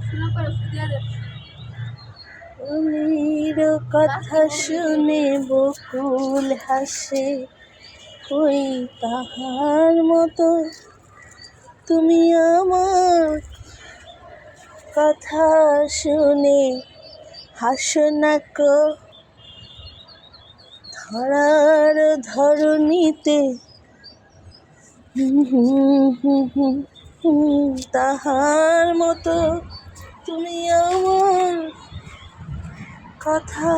ফুলের কথা শুনে বকুল হাসে, ওই তাহার মতো তুমি আমার কথা শুনে হাসো না কো। ধরার ধরণীতে তাহার মতো তুমি আমার কথা।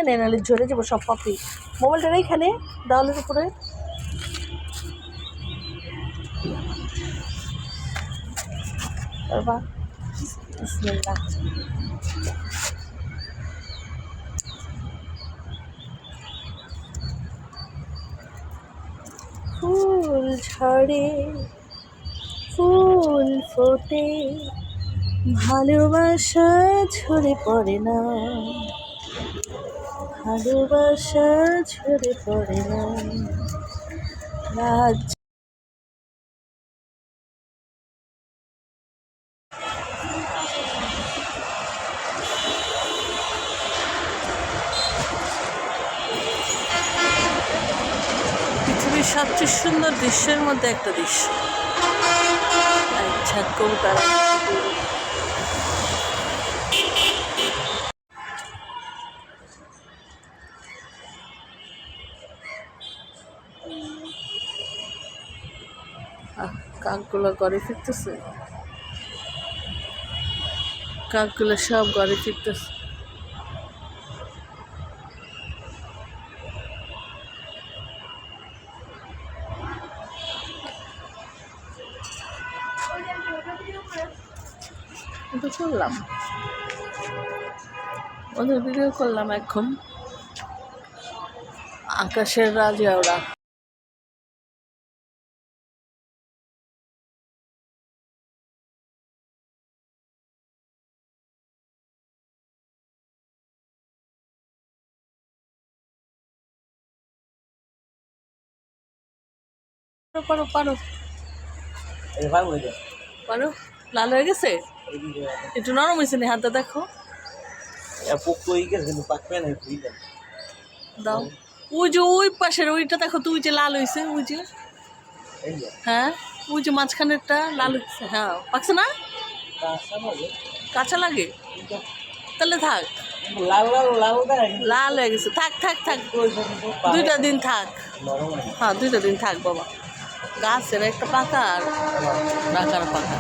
নাহলে ঝরে যাবো সব পাপি। মোবাইলটা এইখানে দেওয়ালের উপরে। বিসমিল্লাহ। ফুল ঝরে ফুল ফোটে, ভালোবাসা ঝরে পড়ে না, ভালোবাসা ঝরে পড়ে না। রাজ পৃথিবীর সবচেয়ে সুন্দর দৃশ্যের মধ্যে একটা দৃশ্য। আচ্ছা কবুতর কাকগুলো ঘরে ফিরতেছে, কাকগুলো সব ঘরে ফিরতেছে। করলাম ওদের ভিডিও করলাম এখন। আকাশের রাজা ওরা। পারো পারো পারো। লাল হয়ে গেছে, একটু নরম হয়েছে নি, হাতটা দেখো। দাও ওই যে ওই পাশের ওইটা দেখো তো, ওই যে লাল হয়েছে, ওই যে হ্যাঁ ওই যে মাঝখানেরটা লাল হয়েছে। হ্যাঁ পাকছে না, কাঁচা লাগে তাহলে থাক। লাল হয়ে গেছে, থাক থাক থাক, 2টা দিন থাক। হ্যাঁ 2টা দিন থাক বাবা। গাছের একটা পাকা আর পাকা।